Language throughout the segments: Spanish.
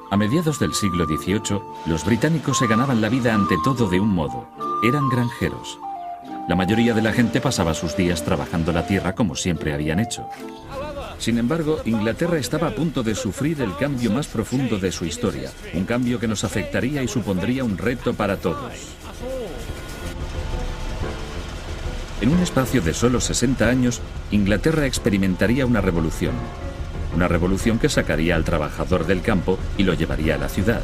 A mediados del siglo XVIII, los británicos se ganaban la vida ante todo de un modo. Eran granjeros. La mayoría de la gente pasaba sus días trabajando la tierra como siempre habían hecho. Sin embargo, Inglaterra estaba a punto de sufrir el cambio más profundo de su historia. Un cambio que nos afectaría y supondría un reto para todos. En un espacio de solo 60 años, Inglaterra experimentaría una revolución. Una revolución que sacaría al trabajador del campo y lo llevaría a la ciudad.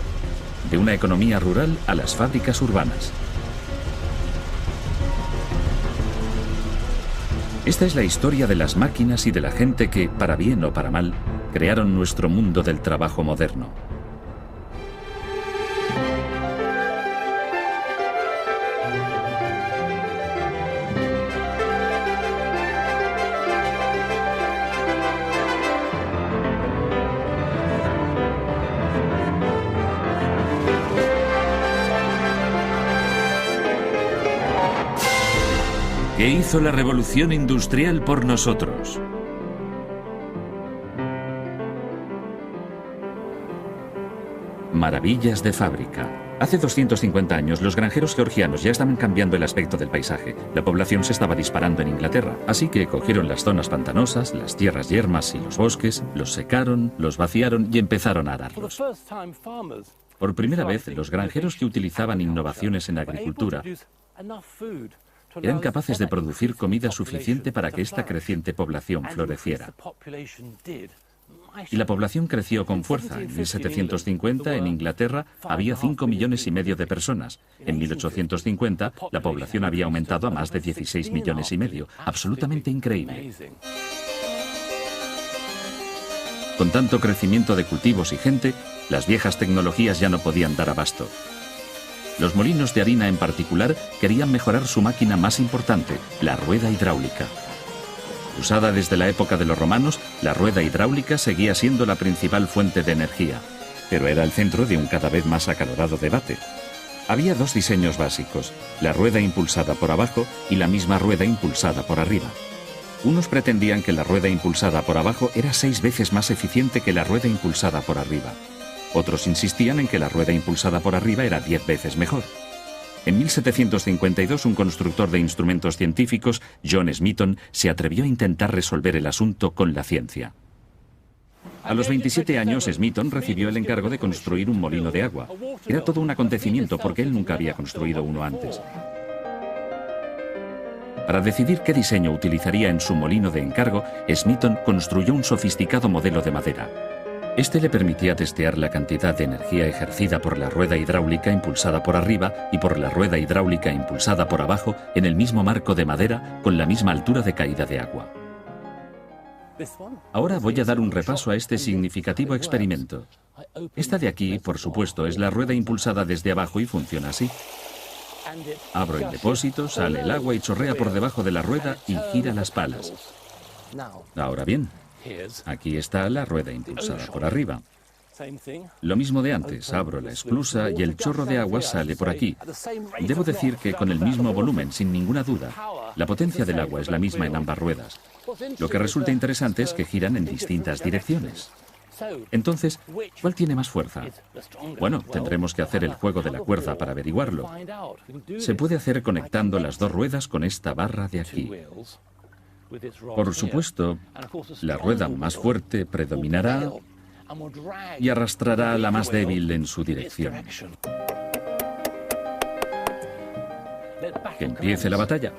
De una economía rural a las fábricas urbanas. Esta es la historia de las máquinas y de la gente que, para bien o para mal, crearon nuestro mundo del trabajo moderno. ¿Qué hizo la revolución industrial por nosotros? Maravillas de fábrica. Hace 250 años, los granjeros georgianos ya estaban cambiando el aspecto del paisaje. La población se estaba disparando en Inglaterra, así que cogieron las zonas pantanosas, las tierras yermas y los bosques, los secaron, los vaciaron y empezaron a ararlos. Por primera vez, los granjeros que utilizaban innovaciones en agricultura eran capaces de producir comida suficiente para que esta creciente población floreciera. Y la población creció con fuerza. En 1750, en Inglaterra, había 5,5 millones de personas. En 1850, la población había aumentado a más de 16,5 millones. Absolutamente increíble. Con tanto crecimiento de cultivos y gente, las viejas tecnologías ya no podían dar abasto. Los molinos de harina en particular querían mejorar su máquina más importante, la rueda hidráulica. Usada desde la época de los romanos, la rueda hidráulica seguía siendo la principal fuente de energía, pero era el centro de un cada vez más acalorado debate. Había dos diseños básicos, la rueda impulsada por abajo y la misma rueda impulsada por arriba. Unos pretendían que la rueda impulsada por abajo era 6 veces más eficiente que la rueda impulsada por arriba. Otros insistían en que la rueda impulsada por arriba era 10 veces mejor. En 1752, un constructor de instrumentos científicos, John Smeaton, se atrevió a intentar resolver el asunto con la ciencia. A los 27 años, Smeaton recibió el encargo de construir un molino de agua. Era todo un acontecimiento porque él nunca había construido uno antes. Para decidir qué diseño utilizaría en su molino de encargo, Smeaton construyó un sofisticado modelo de madera. Este le permitía testear la cantidad de energía ejercida por la rueda hidráulica impulsada por arriba y por la rueda hidráulica impulsada por abajo en el mismo marco de madera con la misma altura de caída de agua. Ahora voy a dar un repaso a este significativo experimento. Esta de aquí, por supuesto, es la rueda impulsada desde abajo y funciona así. Abro el depósito, sale el agua y chorrea por debajo de la rueda y gira las palas. Ahora bien, aquí está la rueda impulsada por arriba. Lo mismo de antes, abro la esclusa y el chorro de agua sale por aquí. Debo decir que con el mismo volumen, sin ninguna duda. La potencia del agua es la misma en ambas ruedas. Lo que resulta interesante es que giran en distintas direcciones. Entonces, ¿cuál tiene más fuerza? Bueno, tendremos que hacer el juego de la cuerda para averiguarlo. Se puede hacer conectando las dos ruedas con esta barra de aquí. Por supuesto, la rueda más fuerte predominará y arrastrará a la más débil en su dirección. Que empiece la batalla.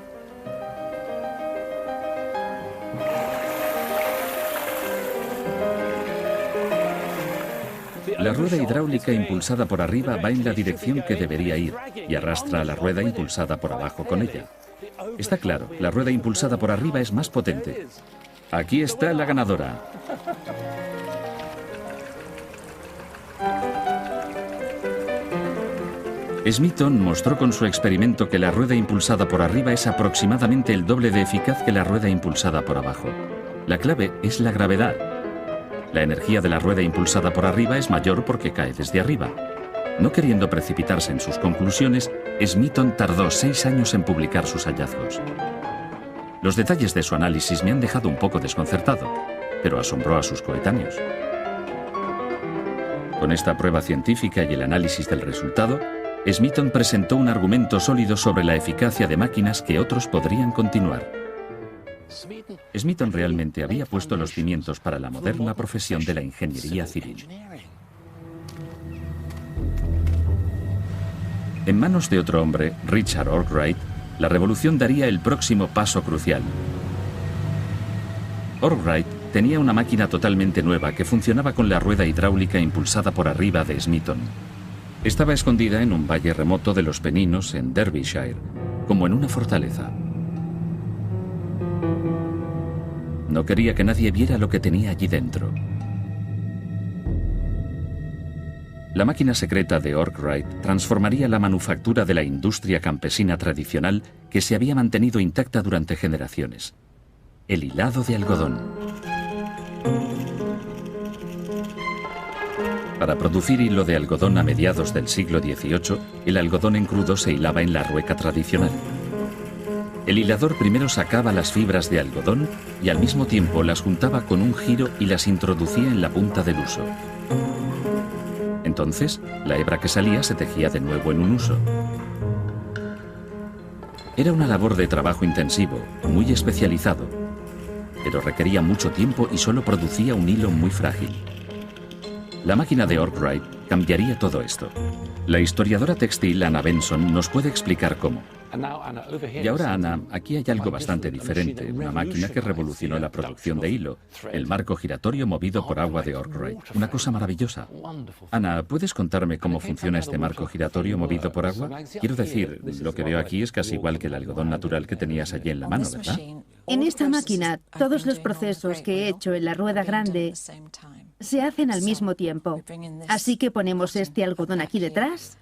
La rueda hidráulica impulsada por arriba va en la dirección que debería ir y arrastra a la rueda impulsada por abajo con ella. Está claro, la rueda impulsada por arriba es más potente. Aquí está la ganadora. Smeaton mostró con su experimento que la rueda impulsada por arriba es aproximadamente el doble de eficaz que la rueda impulsada por abajo. La clave es la gravedad. La energía de la rueda impulsada por arriba es mayor porque cae desde arriba. No queriendo precipitarse en sus conclusiones, Smeaton tardó 6 años en publicar sus hallazgos. Los detalles de su análisis me han dejado un poco desconcertado, pero asombró a sus coetáneos. Con esta prueba científica y el análisis del resultado, Smeaton presentó un argumento sólido sobre la eficacia de máquinas que otros podrían continuar. Smeaton realmente había puesto los cimientos para la moderna profesión de la ingeniería civil. En manos de otro hombre, Richard Arkwright, la revolución daría el próximo paso crucial. Arkwright tenía una máquina totalmente nueva que funcionaba con la rueda hidráulica impulsada por arriba de Smeaton. Estaba escondida en un valle remoto de los Peninos, en Derbyshire, como en una fortaleza. No quería que nadie viera lo que tenía allí dentro. La máquina secreta de Arkwright transformaría la manufactura de la industria campesina tradicional que se había mantenido intacta durante generaciones. El hilado de algodón. Para producir hilo de algodón a mediados del siglo XVIII, el algodón en crudo se hilaba en la rueca tradicional. El hilador primero sacaba las fibras de algodón y al mismo tiempo las juntaba con un giro y las introducía en la punta del huso. Entonces, la hebra que salía se tejía de nuevo en un huso. Era una labor de trabajo intensivo, muy especializado, pero requería mucho tiempo y solo producía un hilo muy frágil. La máquina de Arkwright cambiaría todo esto. La historiadora textil Anna Benson nos puede explicar cómo. Y ahora, Anna, aquí hay algo bastante diferente, una máquina que revolucionó la producción de hilo, el marco giratorio movido por agua de Arkwright, una cosa maravillosa. Anna, ¿puedes contarme cómo funciona este marco giratorio movido por agua? Quiero decir, lo que veo aquí es casi igual que el algodón natural que tenías allí en la mano, ¿verdad? En esta máquina, todos los procesos que he hecho en la rueda grande se hacen al mismo tiempo. Así que ponemos este algodón aquí detrás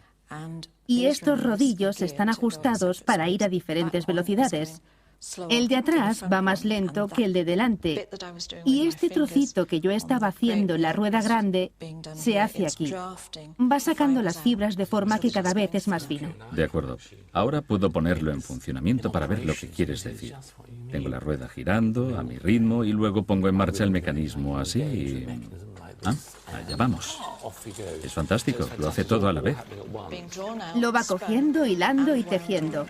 y estos rodillos están ajustados para ir a diferentes velocidades. El de atrás va más lento que el de delante y este trocito que yo estaba haciendo en la rueda grande se hace aquí. Va sacando las fibras de forma que cada vez es más fino. De acuerdo. Ahora puedo ponerlo en funcionamiento para ver lo que quieres decir. Tengo la rueda girando a mi ritmo y luego pongo en marcha el mecanismo así y... Ah, allá vamos. Es fantástico, lo hace todo a la vez. Lo va cogiendo, hilando y tejiendo.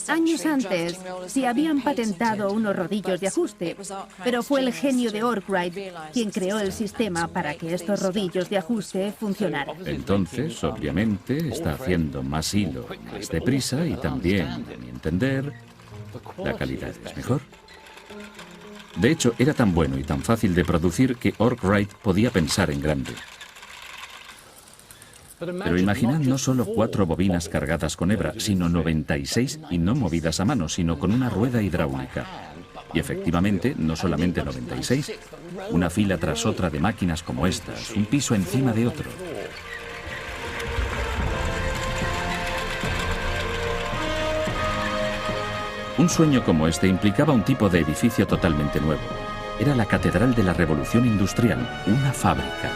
Años antes se habían patentado unos rodillos de ajuste, pero fue el genio de Arkwright quien creó el sistema para que estos rodillos de ajuste funcionaran. Entonces, obviamente, está haciendo más hilo más deprisa y también, a mi entender, la calidad es mejor. De hecho, era tan bueno y tan fácil de producir que Arkwright podía pensar en grande. Pero imaginad no solo 4 bobinas cargadas con hebra, sino 96 y no movidas a mano, sino con una rueda hidráulica. Y efectivamente, no solamente 96, una fila tras otra de máquinas como estas, un piso encima de otro. Un sueño como este implicaba un tipo de edificio totalmente nuevo. Era la catedral de la revolución industrial, una fábrica.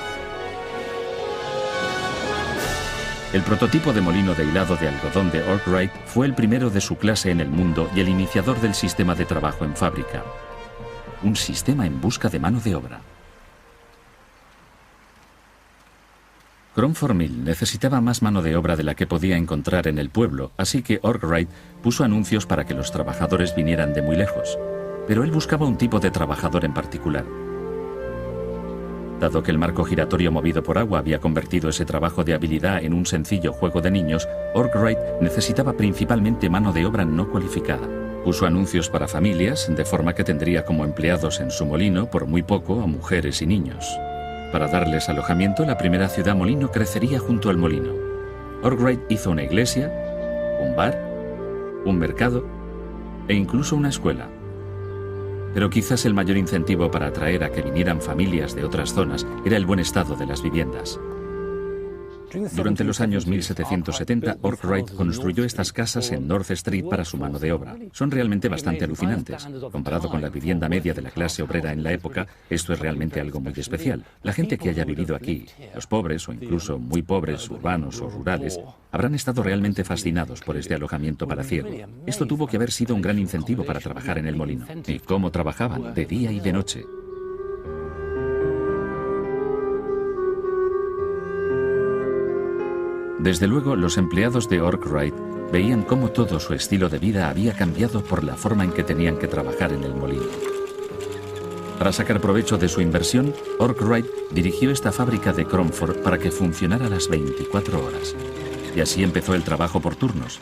El prototipo de molino de hilado de algodón de Arkwright fue el primero de su clase en el mundo y el iniciador del sistema de trabajo en fábrica. Un sistema en busca de mano de obra. Cromford Mill necesitaba más mano de obra de la que podía encontrar en el pueblo, así que Arkwright puso anuncios para que los trabajadores vinieran de muy lejos. Pero él buscaba un tipo de trabajador en particular. Dado que el marco giratorio movido por agua había convertido ese trabajo de habilidad en un sencillo juego de niños, Arkwright necesitaba principalmente mano de obra no cualificada. Puso anuncios para familias, de forma que tendría como empleados en su molino, por muy poco, a mujeres y niños. Para darles alojamiento, la primera ciudad molino crecería junto al molino. Arkwright hizo una iglesia, un bar, un mercado e incluso una escuela. Pero quizás el mayor incentivo para atraer a que vinieran familias de otras zonas era el buen estado de las viviendas. Durante los años 1770, Arkwright construyó estas casas en North Street para su mano de obra. Son realmente bastante alucinantes. Comparado con la vivienda media de la clase obrera en la época, esto es realmente algo muy especial. La gente que haya vivido aquí, los pobres o incluso muy pobres, urbanos o rurales, habrán estado realmente fascinados por este alojamiento palaciego. Esto tuvo que haber sido un gran incentivo para trabajar en el molino. ¿Y cómo trabajaban? De día y de noche. Desde luego, los empleados de Arkwright veían cómo todo su estilo de vida había cambiado por la forma en que tenían que trabajar en el molino. Para sacar provecho de su inversión, Arkwright dirigió esta fábrica de Cromford para que funcionara las 24 horas. Y así empezó el trabajo por turnos.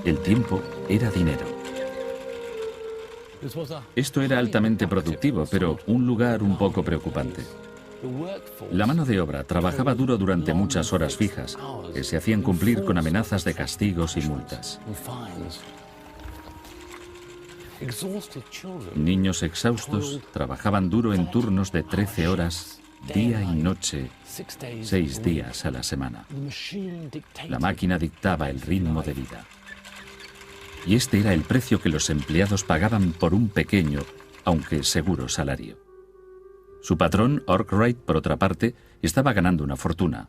El tiempo era dinero. Esto era altamente productivo, pero un lugar un poco preocupante. La mano de obra trabajaba duro durante muchas horas fijas, que se hacían cumplir con amenazas de castigos y multas. Niños exhaustos trabajaban duro en turnos de 13 horas, día y noche, 6 días a la semana. La máquina dictaba el ritmo de vida. Y este era el precio que los empleados pagaban por un pequeño, aunque seguro salario. Su patrón, Arkwright, por otra parte, estaba ganando una fortuna.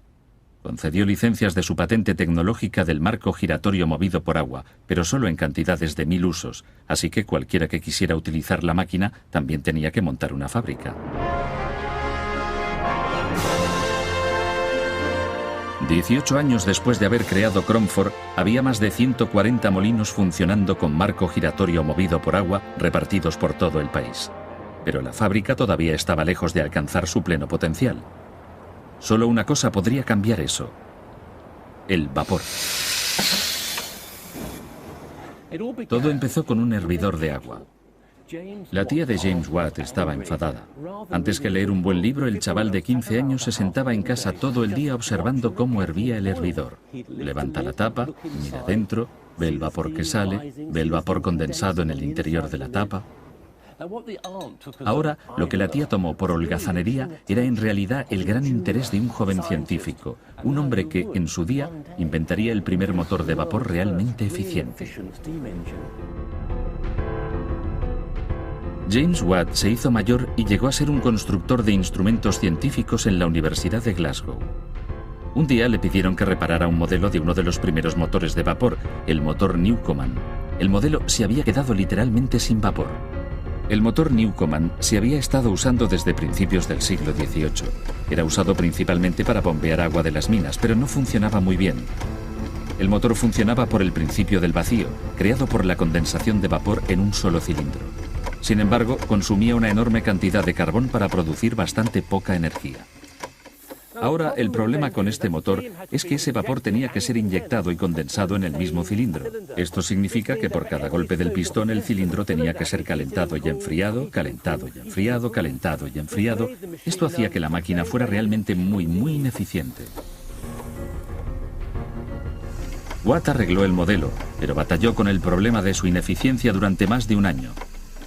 Concedió licencias de su patente tecnológica del marco giratorio movido por agua, pero solo en cantidades de 1000 usos, así que cualquiera que quisiera utilizar la máquina también tenía que montar una fábrica. 18 años después de haber creado Cromford, había más de 140 molinos funcionando con marco giratorio movido por agua repartidos por todo el país. Pero la fábrica todavía estaba lejos de alcanzar su pleno potencial. Solo una cosa podría cambiar eso: el vapor. Todo empezó con un hervidor de agua. La tía de James Watt estaba enfadada. Antes que leer un buen libro, el chaval de 15 años se sentaba en casa todo el día observando cómo hervía el hervidor. Levanta la tapa, mira dentro, ve el vapor que sale, ve el vapor condensado en el interior de la tapa. Ahora, lo que la tía tomó por holgazanería era en realidad el gran interés de un joven científico, un hombre que, en su día, inventaría el primer motor de vapor realmente eficiente. James Watt se hizo mayor y llegó a ser un constructor de instrumentos científicos en la Universidad de Glasgow. Un día le pidieron que reparara un modelo de uno de los primeros motores de vapor, el motor Newcomen. El modelo se había quedado literalmente sin vapor. El motor Newcomen se había estado usando desde principios del siglo XVIII. Era usado principalmente para bombear agua de las minas, pero no funcionaba muy bien. El motor funcionaba por el principio del vacío, creado por la condensación de vapor en un solo cilindro. Sin embargo, consumía una enorme cantidad de carbón para producir bastante poca energía. Ahora, el problema con este motor es que ese vapor tenía que ser inyectado y condensado en el mismo cilindro. Esto significa que por cada golpe del pistón el cilindro tenía que ser calentado y enfriado, calentado y enfriado, calentado y enfriado. Esto hacía que la máquina fuera realmente muy ineficiente. Watt arregló el modelo, pero batalló con el problema de su ineficiencia durante más de un año.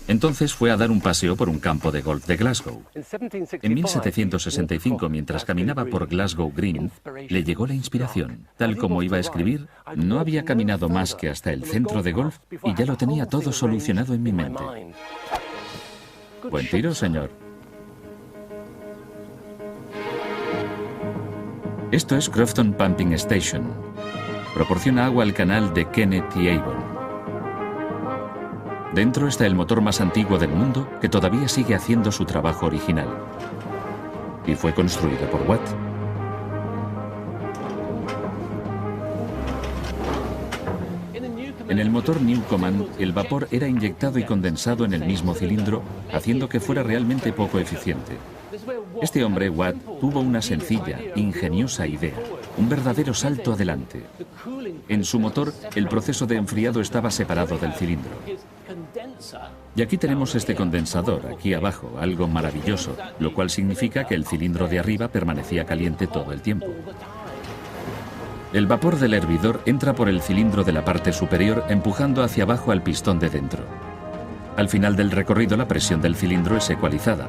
Entonces fue a dar un paseo por un campo de golf de Glasgow. En 1765, mientras caminaba por Glasgow Green, le llegó la inspiración. Tal como iba a escribir, no había caminado más que hasta el centro de golf y ya lo tenía todo solucionado en mi mente. Buen tiro, señor. Esto es Crofton Pumping Station. Proporciona agua al canal de Kennet y Avon. Dentro está el motor más antiguo del mundo que todavía sigue haciendo su trabajo original. Y fue construido por Watt. En el motor Newcomen, el vapor era inyectado y condensado en el mismo cilindro, haciendo que fuera realmente poco eficiente. Este hombre, Watt, tuvo una sencilla, ingeniosa idea, un verdadero salto adelante. En su motor, el proceso de enfriado estaba separado del cilindro. Y aquí tenemos este condensador, aquí abajo, algo maravilloso, lo cual significa que el cilindro de arriba permanecía caliente todo el tiempo. El vapor del hervidor entra por el cilindro de la parte superior, empujando hacia abajo al pistón de dentro. Al final del recorrido, la presión del cilindro es ecualizada,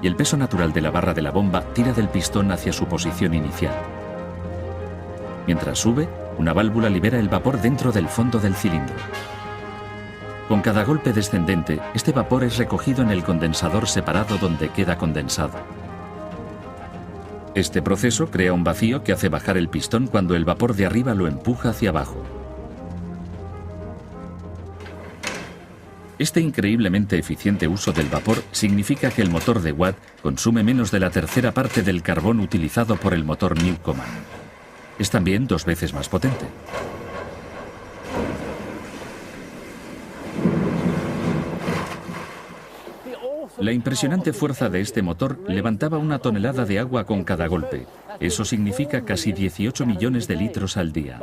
y el peso natural de la barra de la bomba tira del pistón hacia su posición inicial. Mientras sube, una válvula libera el vapor dentro del fondo del cilindro. Con cada golpe descendente, este vapor es recogido en el condensador separado donde queda condensado. Este proceso crea un vacío que hace bajar el pistón cuando el vapor de arriba lo empuja hacia abajo. Este increíblemente eficiente uso del vapor significa que el motor de Watt consume menos de la tercera parte del carbón utilizado por el motor Newcomen. Es también 2 veces más potente. La impresionante fuerza de este motor levantaba 1 tonelada de agua con cada golpe. Eso significa casi 18 millones de litros al día.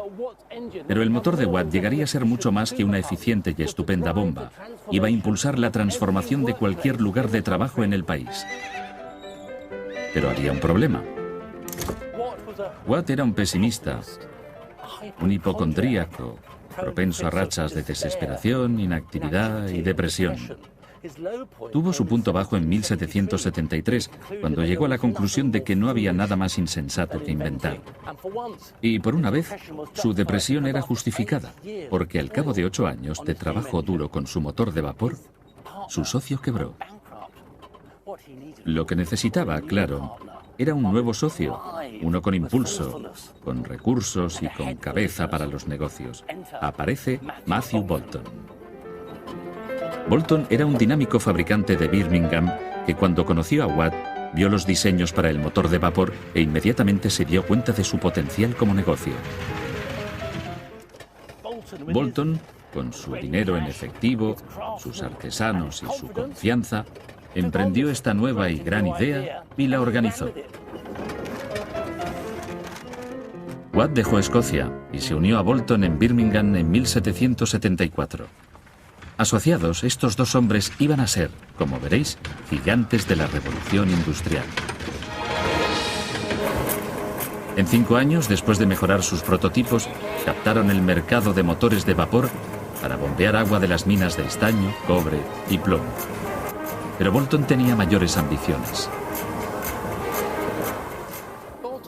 Pero el motor de Watt llegaría a ser mucho más que una eficiente y estupenda bomba. Iba a impulsar la transformación de cualquier lugar de trabajo en el país. Pero había un problema. Watt era un pesimista, un hipocondríaco, propenso a rachas de desesperación, inactividad y depresión. Tuvo su punto bajo en 1773, cuando llegó a la conclusión de que no había nada más insensato que inventar. Y por una vez, su depresión era justificada, porque al cabo de 8 años de trabajo duro con su motor de vapor, su socio quebró. Lo que necesitaba, claro, era un nuevo socio, uno con impulso, con recursos y con cabeza para los negocios. Aparece Matthew Boulton. Boulton era un dinámico fabricante de Birmingham que cuando conoció a Watt vio los diseños para el motor de vapor e inmediatamente se dio cuenta de su potencial como negocio. Boulton, con su dinero en efectivo, sus artesanos y su confianza, emprendió esta nueva y gran idea y la organizó. Watt dejó Escocia y se unió a Boulton en Birmingham en 1774. Asociados, estos 2 hombres iban a ser, como veréis, gigantes de la revolución industrial. En 5 años, después de mejorar sus prototipos, captaron el mercado de motores de vapor para bombear agua de las minas de estaño, cobre y plomo. Pero Boulton tenía mayores ambiciones.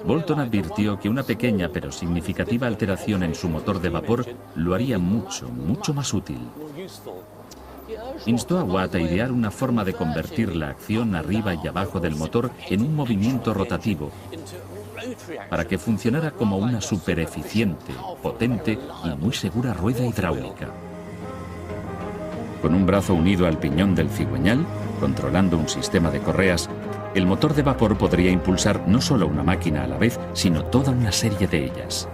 Boulton advirtió que una pequeña pero significativa alteración en su motor de vapor lo haría mucho, mucho más útil. Instó a Watt a idear una forma de convertir la acción arriba y abajo del motor en un movimiento rotativo para que funcionara como una supereficiente, potente y muy segura rueda hidráulica. Con un brazo unido al piñón del cigüeñal, controlando un sistema de correas, el motor de vapor podría impulsar no solo una máquina a la vez, sino toda una serie de ellas.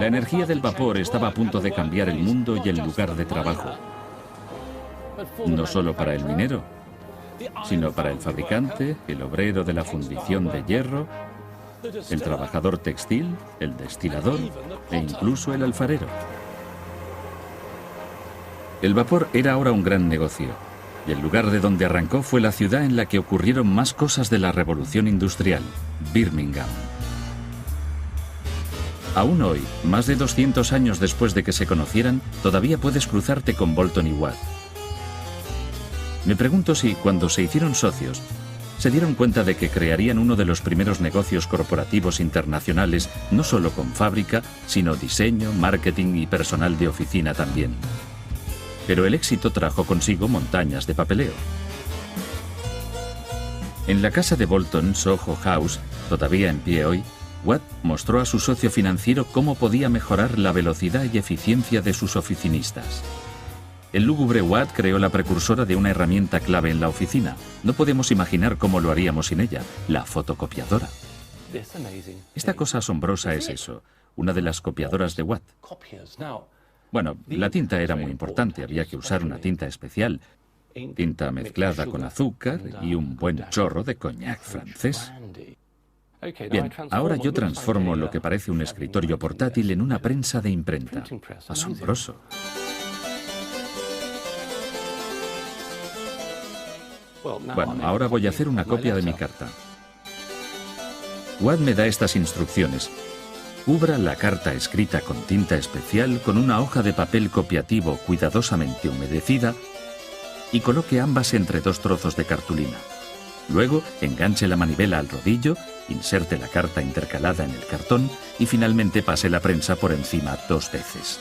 La energía del vapor estaba a punto de cambiar el mundo y el lugar de trabajo. No solo para el minero, sino para el fabricante, el obrero de la fundición de hierro, el trabajador textil, el destilador e incluso el alfarero. El vapor era ahora un gran negocio. Y el lugar de donde arrancó fue la ciudad en la que ocurrieron más cosas de la revolución industrial, Birmingham. Aún hoy, más de 200 años después de que se conocieran, todavía puedes cruzarte con Boulton y Watt. Me pregunto si, cuando se hicieron socios, se dieron cuenta de que crearían uno de los primeros negocios corporativos internacionales, no solo con fábrica, sino diseño, marketing y personal de oficina también. Pero el éxito trajo consigo montañas de papeleo. En la casa de Boulton, Soho House, todavía en pie hoy, Watt mostró a su socio financiero cómo podía mejorar la velocidad y eficiencia de sus oficinistas. El lúgubre Watt creó la precursora de una herramienta clave en la oficina. No podemos imaginar cómo lo haríamos sin ella, la fotocopiadora. Esta cosa asombrosa es eso, una de las copiadoras de Watt. Bueno, la tinta era muy importante, había que usar una tinta especial, tinta mezclada con azúcar y un buen chorro de coñac francés. Bien, ahora yo transformo lo que parece un escritorio portátil en una prensa de imprenta. Asombroso. Bueno, ahora voy a hacer una copia de mi carta. Watt me da estas instrucciones. Cubra la carta escrita con tinta especial con una hoja de papel copiativo cuidadosamente humedecida y coloque ambas entre 2 trozos de cartulina. Luego, enganche la manivela al rodillo, inserte la carta intercalada en el cartón y finalmente pase la prensa por encima 2 veces.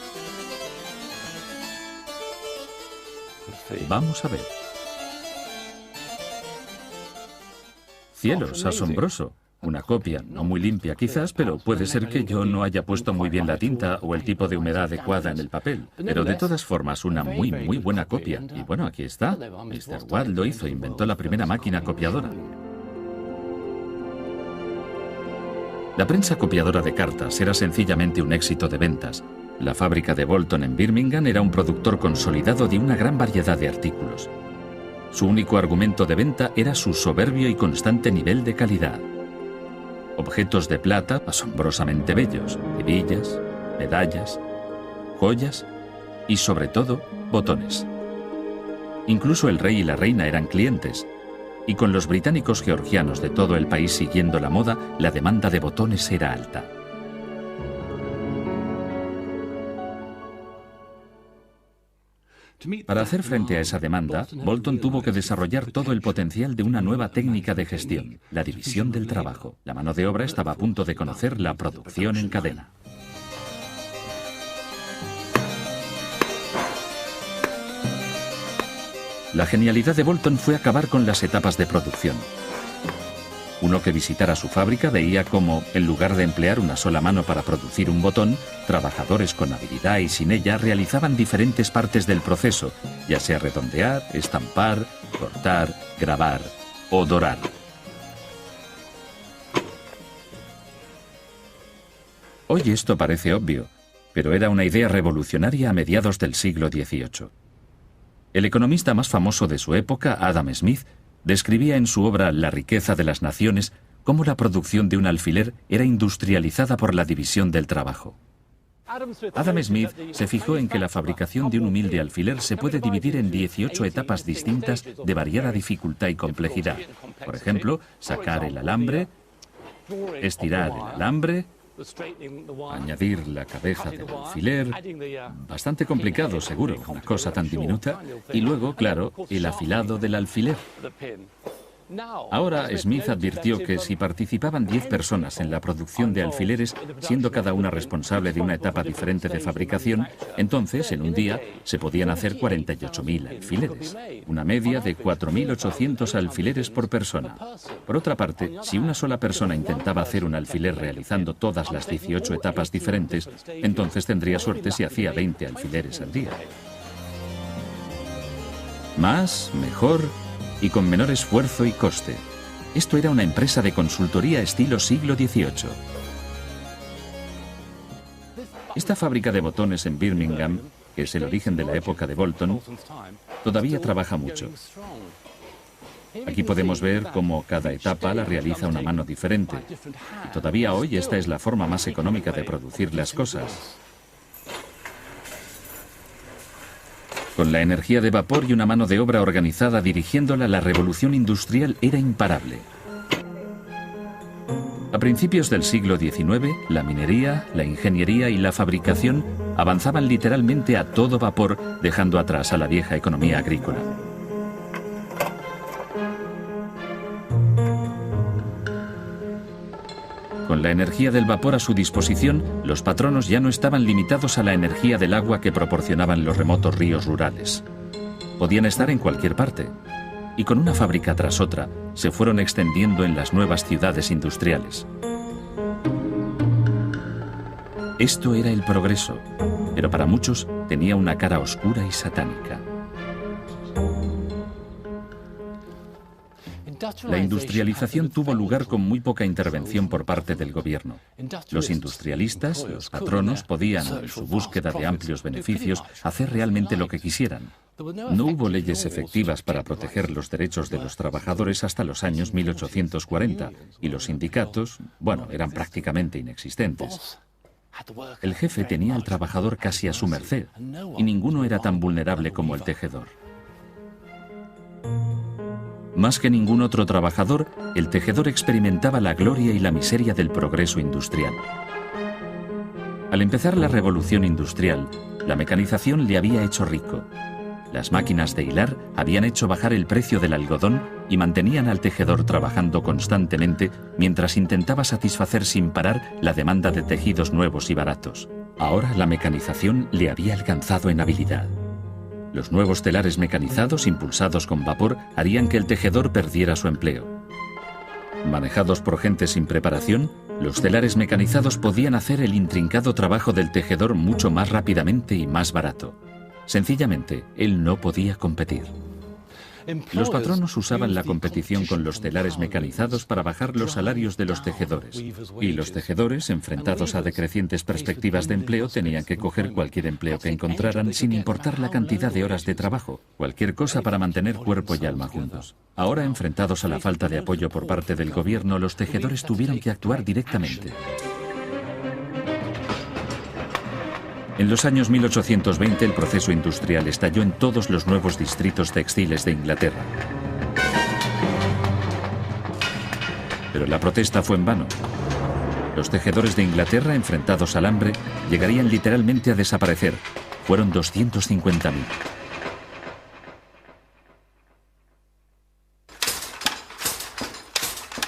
Vamos a ver. Cielos, asombroso. Una copia, no muy limpia quizás, pero puede ser que yo no haya puesto muy bien la tinta o el tipo de humedad adecuada en el papel. Pero de todas formas, una muy buena copia. Y bueno, aquí está. Mr. Watt lo hizo, inventó la primera máquina copiadora. La prensa copiadora de cartas era sencillamente un éxito de ventas. La fábrica de Bolton en Birmingham era un productor consolidado de una gran variedad de artículos. Su único argumento de venta era su soberbio y constante nivel de calidad. Objetos de plata asombrosamente bellos, hebillas, medallas, joyas y, sobre todo, botones. Incluso el rey y la reina eran clientes, y con los británicos georgianos de todo el país siguiendo la moda, la demanda de botones era alta. Para hacer frente a esa demanda, Bolton tuvo que desarrollar todo el potencial de una nueva técnica de gestión, la división del trabajo. La mano de obra estaba a punto de conocer la producción en cadena. La genialidad de Bolton fue acabar con las etapas de producción. Uno que visitara su fábrica veía cómo, en lugar de emplear una sola mano para producir un botón, trabajadores con habilidad y sin ella realizaban diferentes partes del proceso, ya sea redondear, estampar, cortar, grabar o dorar. Hoy esto parece obvio, pero era una idea revolucionaria a mediados del siglo XVIII. El economista más famoso de su época, Adam Smith, describía en su obra La riqueza de las naciones cómo la producción de un alfiler era industrializada por la división del trabajo. Adam Smith se fijó en que la fabricación de un humilde alfiler se puede dividir en 18 etapas distintas de variada dificultad y complejidad. Por ejemplo, sacar el alambre, estirar el alambre, añadir la cabeza del alfiler, bastante complicado seguro, una cosa tan diminuta, y luego, claro, el afilado del alfiler. Ahora Smith advirtió que si participaban 10 personas en la producción de alfileres, siendo cada una responsable de una etapa diferente de fabricación, entonces en un día se podían hacer 48.000 alfileres, una media de 4.800 alfileres por persona. Por otra parte, si una sola persona intentaba hacer un alfiler realizando todas las 18 etapas diferentes, entonces tendría suerte si hacía 20 alfileres al día. Más, mejor y con menor esfuerzo y coste. Esto era una empresa de consultoría estilo siglo XVIII. Esta fábrica de botones en Birmingham, que es el origen de la época de Bolton, todavía trabaja mucho. Aquí podemos ver cómo cada etapa la realiza una mano diferente. Y todavía hoy esta es la forma más económica de producir las cosas. Con la energía de vapor y una mano de obra organizada dirigiéndola, la revolución industrial era imparable. A principios del siglo XIX, la minería, la ingeniería y la fabricación avanzaban literalmente a todo vapor, dejando atrás a la vieja economía agrícola. Con la energía del vapor a su disposición, los patronos ya no estaban limitados a la energía del agua que proporcionaban los remotos ríos rurales. Podían estar en cualquier parte. Y con una fábrica tras otra, se fueron extendiendo en las nuevas ciudades industriales. Esto era el progreso, pero para muchos tenía una cara oscura y satánica. La industrialización tuvo lugar con muy poca intervención por parte del gobierno. Los industrialistas, los patronos, podían, en su búsqueda de amplios beneficios, hacer realmente lo que quisieran. No hubo leyes efectivas para proteger los derechos de los trabajadores hasta los años 1840, y los sindicatos, bueno, eran prácticamente inexistentes. El jefe tenía al trabajador casi a su merced, y ninguno era tan vulnerable como el tejedor. Más que ningún otro trabajador, el tejedor experimentaba la gloria y la miseria del progreso industrial. Al empezar la revolución industrial, la mecanización le había hecho rico. Las máquinas de hilar habían hecho bajar el precio del algodón y mantenían al tejedor trabajando constantemente mientras intentaba satisfacer sin parar la demanda de tejidos nuevos y baratos. Ahora la mecanización le había alcanzado en habilidad. Los nuevos telares mecanizados, impulsados con vapor, harían que el tejedor perdiera su empleo. Manejados por gente sin preparación, los telares mecanizados podían hacer el intrincado trabajo del tejedor mucho más rápidamente y más barato. Sencillamente, él no podía competir. Los patronos usaban la competición con los telares mecanizados para bajar los salarios de los tejedores. Y los tejedores, enfrentados a decrecientes perspectivas de empleo, tenían que coger cualquier empleo que encontraran sin importar la cantidad de horas de trabajo, cualquier cosa para mantener cuerpo y alma juntos. Ahora, enfrentados a la falta de apoyo por parte del gobierno, los tejedores tuvieron que actuar directamente. En los años 1820 el proceso industrial estalló en todos los nuevos distritos textiles de Inglaterra. Pero la protesta fue en vano. Los tejedores de Inglaterra, enfrentados al hambre, llegarían literalmente a desaparecer. Fueron 250.000.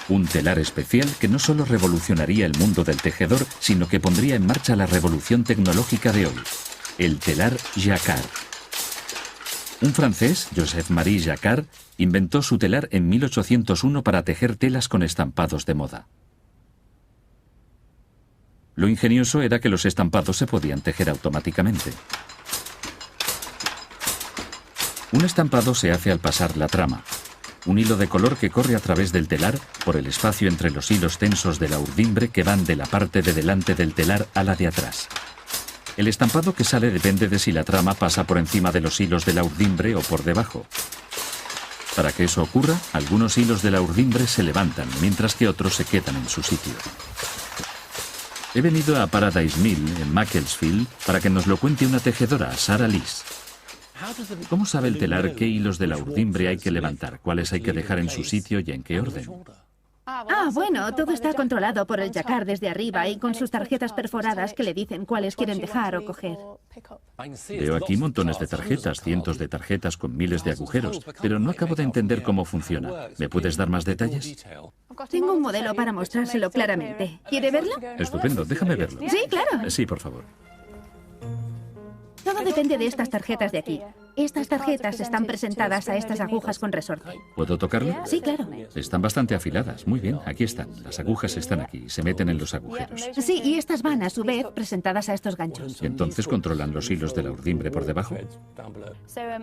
Un telar especial que no solo revolucionaría el mundo del tejedor, sino que pondría en marcha la revolución tecnológica de hoy, el telar Jacquard. Un francés, Joseph-Marie Jacquard, inventó su telar en 1801 para tejer telas con estampados de moda. Lo ingenioso era que los estampados se podían tejer automáticamente. Un estampado se hace al pasar la trama. Un hilo de color que corre a través del telar por el espacio entre los hilos tensos de la urdimbre que van de la parte de delante del telar a la de atrás. El estampado que sale depende de si la trama pasa por encima de los hilos de la urdimbre o por debajo. Para que eso ocurra, algunos hilos de la urdimbre se levantan, mientras que otros se quedan en su sitio. He venido a Paradise Mill, en Macclesfield, para que nos lo cuente una tejedora, Sarah Lees. ¿Cómo sabe el telar qué hilos de la urdimbre hay que levantar, cuáles hay que dejar en su sitio y en qué orden? Bueno, todo está controlado por el Jacquard desde arriba y con sus tarjetas perforadas que le dicen cuáles quieren dejar o coger. Veo aquí montones de tarjetas, cientos de tarjetas con miles de agujeros, pero no acabo de entender cómo funciona. ¿Me puedes dar más detalles? Tengo un modelo para mostrárselo claramente. ¿Quiere verlo? Estupendo, déjame verlo. Sí, claro. Sí, por favor. Todo depende de estas tarjetas de aquí. Estas tarjetas están presentadas a estas agujas con resorte. ¿Puedo tocarlo? Sí, claro. Están bastante afiladas. Muy bien, aquí están. Las agujas están aquí, se meten en los agujeros. Sí, y estas van, a su vez, presentadas a estos ganchos. ¿Y entonces controlan los hilos de la urdimbre por debajo?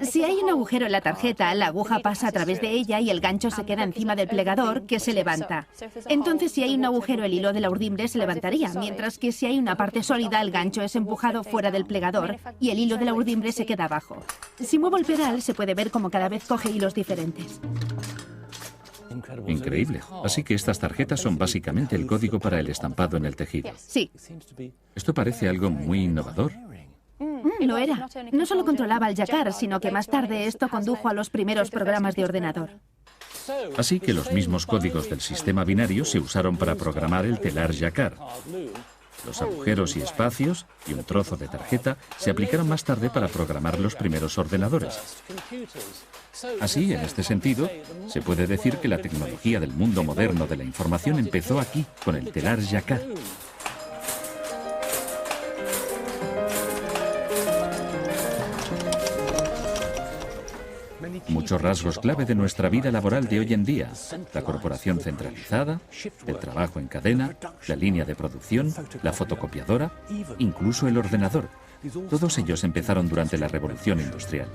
Si hay un agujero en la tarjeta, la aguja pasa a través de ella y el gancho se queda encima del plegador, que se levanta. Entonces, si hay un agujero, el hilo de la urdimbre se levantaría, mientras que si hay una parte sólida, el gancho es empujado fuera del plegador y el hilo de la urdimbre se queda abajo. Si muevo el pedal, se puede ver como cada vez coge hilos diferentes. Increíble. Así que estas tarjetas son básicamente el código para el estampado en el tejido. Sí. Esto parece algo muy innovador. Lo era. No solo controlaba el Jacquard, sino que más tarde esto condujo a los primeros programas de ordenador. Así que los mismos códigos del sistema binario se usaron para programar el telar Jacquard. Los agujeros y espacios y un trozo de tarjeta se aplicaron más tarde para programar los primeros ordenadores. Así, en este sentido, se puede decir que la tecnología del mundo moderno de la información empezó aquí, con el telar Jacquard. Muchos rasgos clave de nuestra vida laboral de hoy en día: la corporación centralizada, el trabajo en cadena, la línea de producción, la fotocopiadora, incluso el ordenador. Todos ellos empezaron durante la Revolución Industrial.